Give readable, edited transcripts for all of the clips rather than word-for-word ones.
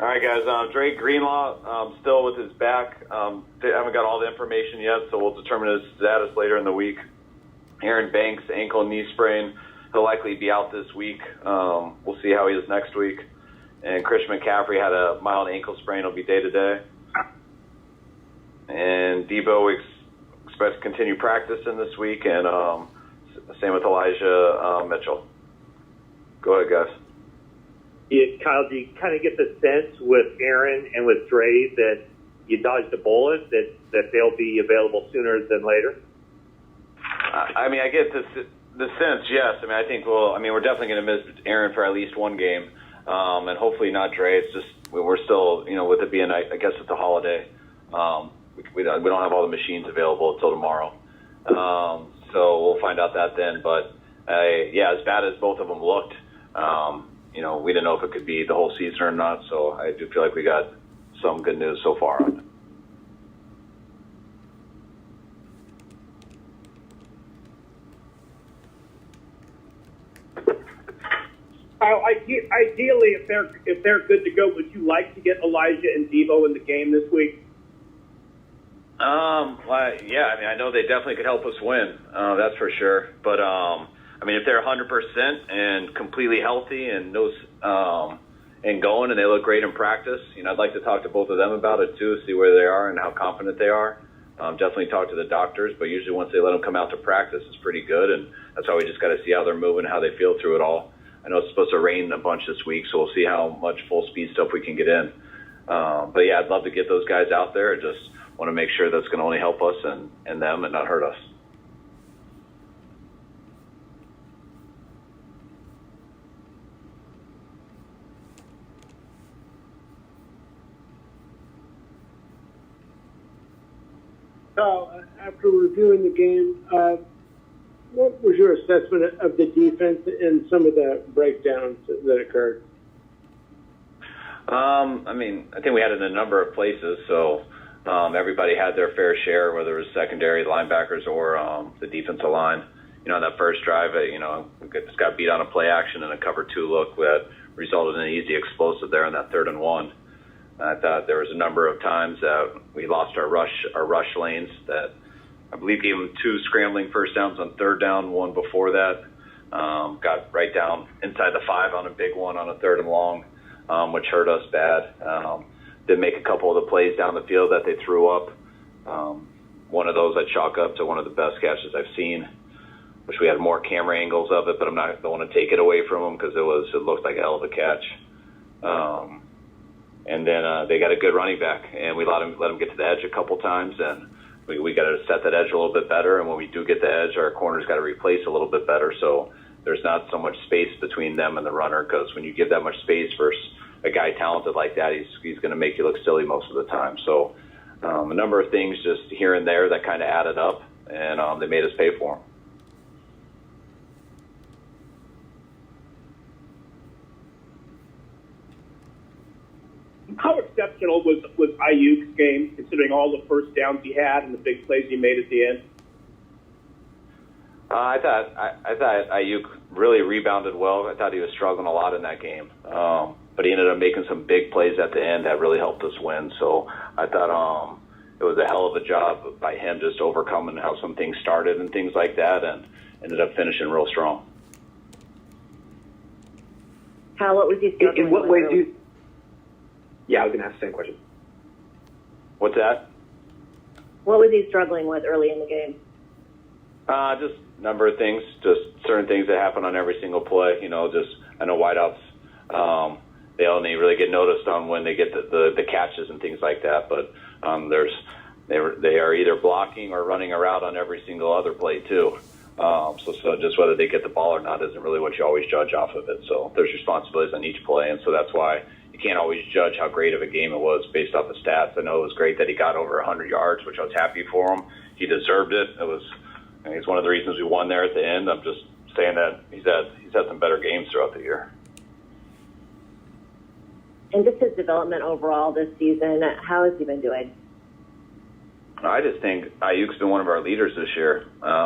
All right, guys. Drake Greenlaw still with his back. They haven't got all the information yet, so we'll determine his status later in the week. Aaron Banks, ankle and knee sprain. He'll likely be out this week. We'll see how he is next week. And Christian McCaffrey had a mild ankle sprain. He'll be day-to-day. And Debo expects to continue practicing this week, and same with Elijah Mitchell. Go ahead, guys. Yeah, Kyle, do you kind of get the sense with Aaron and with Dre that you dodged a bullet, that they'll be available sooner than later? I mean, I get the sense, yes. I mean, I think we're definitely going to miss Aaron for at least one game, and hopefully not Dre. It's just we're still, with it being, I guess it's a holiday. We don't have all the machines available until tomorrow, so we'll find out that then. But as bad as both of them looked, we didn't know if it could be the whole season or not. So I do feel like we got some good news so far on it. Ideally, if they're good to go, would you like to get Elijah and Debo in the game this week? Yeah. I mean, I know they definitely could help us win. That's for sure. But if they're 100% and completely healthy and and going, and they look great in practice, I'd like to talk to both of them about it too, see where they are and how confident they are. Definitely talk to the doctors, but usually once they let them come out to practice, it's pretty good, and that's why we just got to see how they're moving, how they feel through it all. I know it's supposed to rain a bunch this week, so we'll see how much full speed stuff we can get in. But yeah, I'd love to get those guys out there. I just want to make sure that's going to only help us and them and not hurt us. After reviewing the game, what was your assessment of the defense and some of the breakdowns that occurred? I think we had it in a number of places, so everybody had their fair share, whether it was secondary, linebackers, or the defensive line. On that first drive, we just got beat on a play action and a cover 2 look that resulted in an easy explosive there on that 3rd and 1. I thought there was a number of times that we lost our rush lanes that I believe gave them 2 scrambling first downs on 3rd down, 1 before that. Got right down inside the 5 on a big one on a 3rd and long, which hurt us bad. Did make a couple of the plays down the field that they threw up. One of those I chalk up to one of the best catches I've seen. Wish we had more camera angles of it, but don't want to take it away from them because it looked like a hell of a catch. And then they got a good running back, and we let them get to the edge a couple times, and we got to set that edge a little bit better. And when we do get the edge, our corners got to replace a little bit better, so there's not so much space between them and the runner. Because when you give that much space versus a guy talented like that, he's going to make you look silly most of the time. So a number of things just here and there that kind of added up, and they made us pay for them. How exceptional was Ayuk's game, considering all the first downs he had and the big plays he made at the end? I thought Ayuk really rebounded well. I thought he was struggling a lot in that game, but he ended up making some big plays at the end that really helped us win. So I thought it was a hell of a job by him just overcoming how some things started and things like that, and ended up finishing real strong. Kyle, what was he struggling in what way with? do you? Yeah, I was going to ask the same question. What's that? What was he struggling with early in the game? Just a number of things, just certain things that happen on every single play. I know wideouts, they only really get noticed on when they get the catches and things like that. But they are either blocking or running a route on every single other play too. So just whether they get the ball or not isn't really what you always judge off of it. So there's responsibilities on each play, and so that's why you can't always judge how great of a game it was based off the stats. I know it was great that he got over 100 yards, which I was happy for him. He deserved it. It's one of the reasons we won there at the end. I'm just saying that he's had some better games throughout the year. And just his development overall this season, how has he been doing? I just think Ayuk's been one of our leaders this year.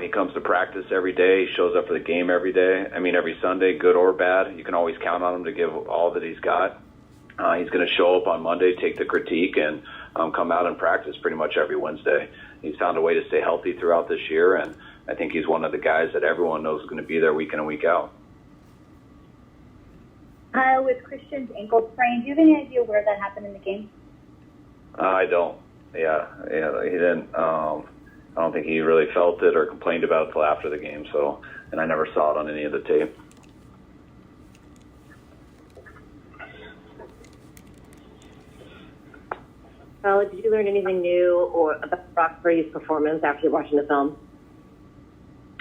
He comes to practice every day. He shows up for the game every day. Every Sunday, good or bad. You can always count on him to give all that he's got. He's going to show up on Monday, take the critique, and come out and practice pretty much every Wednesday. He's found a way to stay healthy throughout this year, and I think he's one of the guys that everyone knows is going to be there week in and week out. With Christian's ankle sprain, do you have any idea where that happened in the game? I don't. Yeah, he didn't. I don't think he really felt it or complained about it until after the game. So, and I never saw it on any of the tape. Well, did you learn anything new or about Brock Purdy's performance after watching the film?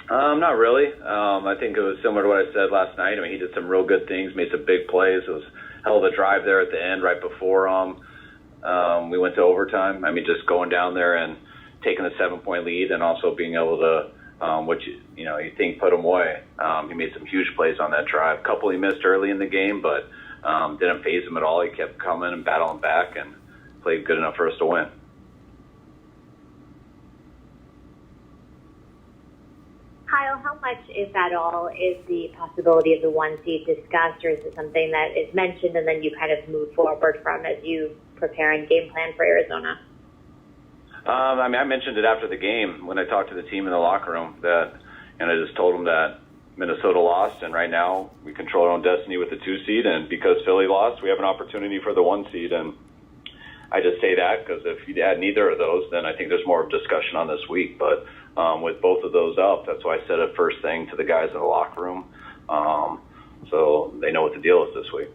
Not really. I think it was similar to what I said last night. I mean, he did some real good things, made some big plays. It was a hell of a drive there at the end, right before we went to overtime. I mean, just going down there and taking a 7-point lead, and also being able to, which you think put him away. He made some huge plays on that drive. A couple he missed early in the game, but didn't faze him at all. He kept coming and battling back, and played good enough for us to win. Kyle, how much, if at all, is the possibility of the 1 seed discussed, or is it something that is mentioned and then you kind of move forward from as you prepare and game plan for Arizona? I mean, I mentioned it after the game when I talked to the team in the locker room and I just told them that Minnesota lost, and right now we control our own destiny with the 2 seed, and because Philly lost, we have an opportunity for the 1 seed, and I just say that because if you had neither of those, then I think there's more of discussion on this week. But with both of those up, that's why I said it first thing to the guys in the locker room, so they know what the deal is this week.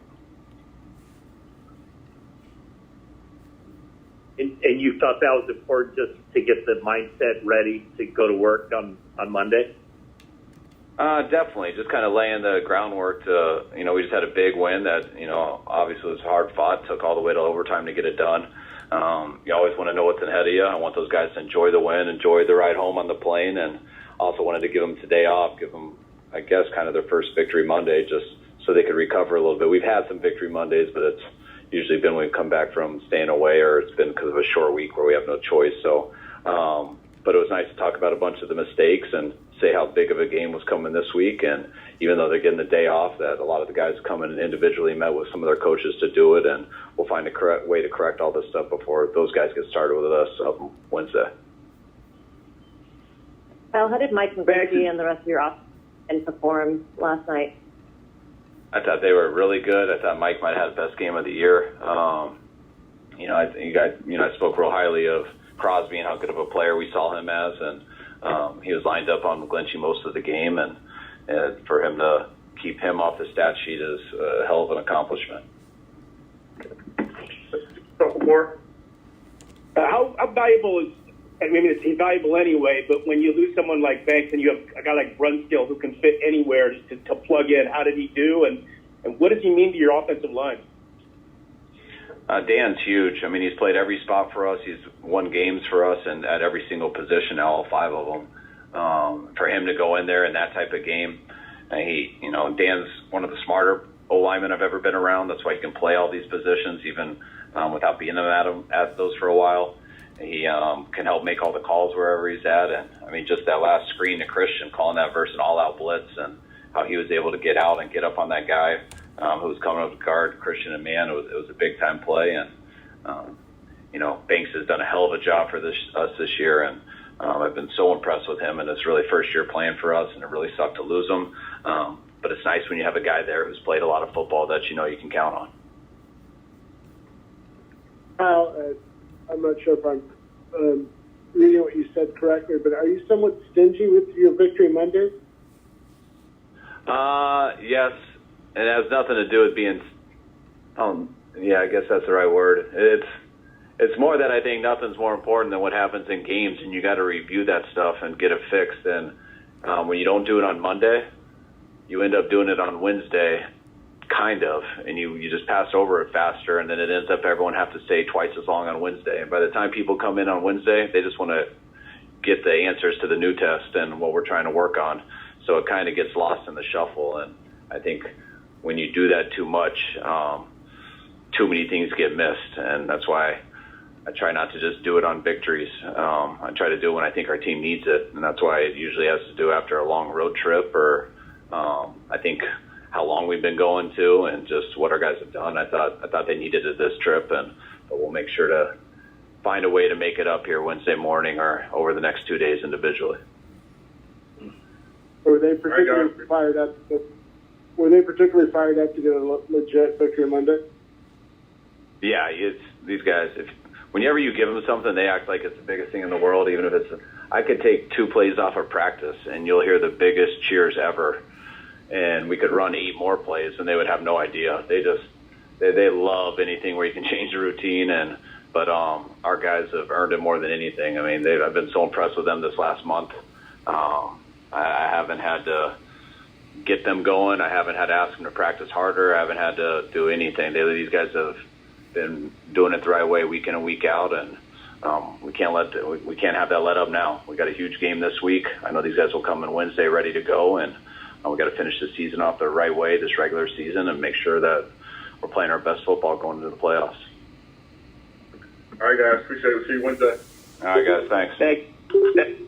And you thought that was important just to get the mindset ready to go to work on Monday? Definitely. Just kind of laying the groundwork to, we just had a big win that, obviously was hard fought, took all the way to overtime to get it done. You always want to know what's ahead of you. I want those guys to enjoy the win, enjoy the ride home on the plane, and also wanted to give them today off, give them, I guess, kind of their first victory Monday, just so they could recover a little bit. We've had some victory Mondays, but it's usually been when we come back from staying away, or it's been because of a short week where we have no choice. So, but it was nice to talk about a bunch of the mistakes and say how big of a game was coming this week. And even though they're getting the day off, that a lot of the guys come in and individually met with some of their coaches to do it, and we'll find a correct way to correct all this stuff before those guys get started with us on Wednesday. Well, how did Mike McCaffrey and the rest of your offense perform last night? I thought they were really good. I thought Mike might have had the best game of the year. I think I spoke real highly of Crosby and how good of a player we saw him as, and he was lined up on McGlinchey most of the game, and for him to keep him off the stat sheet is a hell of an accomplishment. More. How valuable is? I mean, he's valuable anyway. But when you lose someone like Banks and you have a guy like Brunskill who can fit anywhere to plug in, how did he do? And what does he mean to your offensive line? Dan's huge. I mean, he's played every spot for us. He's won games for us, and at every single position, all 5 of them. For him to go in there in that type of game, Dan's one of the smarter O-linemen I've ever been around. That's why he can play all these positions, even without being at those for a while. He can help make all the calls wherever he's at. And, I mean, just that last screen to Christian, calling that versus an all-out blitz, and how he was able to get out and get up on that guy who was coming up to guard Christian and man. It was a big-time play. And, Banks has done a hell of a job for us this year. And I've been so impressed with him. And it's really first year playing for us, and it really sucked to lose him. But it's nice when you have a guy there who's played a lot of football that you can count on. Kyle, I'm not sure if I'm reading what you said correctly, but are you somewhat stingy with your Victory Mondays? Yes. It has nothing to do with being, I guess that's the right word. It's more that I think nothing's more important than what happens in games, and you got to review that stuff and get it fixed. And when you don't do it on Monday, you end up doing it on Wednesday, kind of, and you just pass over it faster, and then it ends up everyone have to stay twice as long on Wednesday. And by the time people come in on Wednesday, they just want to get the answers to the new test and what we're trying to work on. So it kind of gets lost in the shuffle. And I think when you do that too much, too many things get missed. And that's why I try not to just do it on victories. I try to do it when I think our team needs it. And that's why it usually has to do after a long road trip, or I think how long we've been going to, and just what our guys have done. I thought they needed it this trip, but we'll make sure to find a way to make it up here Wednesday morning or over the next 2 days individually. Were they particularly fired up? Were they particularly fired up to get a legit victory Monday? Yeah, these guys. Whenever you give them something, they act like it's the biggest thing in the world. Even if I could take 2 plays off of practice, and you'll hear the biggest cheers ever. And we could run 8 more plays, and they would have no idea. They love anything where you can change the routine. But our guys have earned it more than anything. I mean, I've been so impressed with them this last month. I haven't had to get them going. I haven't had to ask them to practice harder. I haven't had to do anything. These guys have been doing it the right way week in and week out, and we can't have that let up now. We got a huge game this week. I know these guys will come in Wednesday ready to go, and we got to finish the season off the right way this regular season and make sure that we're playing our best football going into the playoffs. All right, guys. Appreciate it. See you Wednesday. All right, guys. Thanks. Thanks.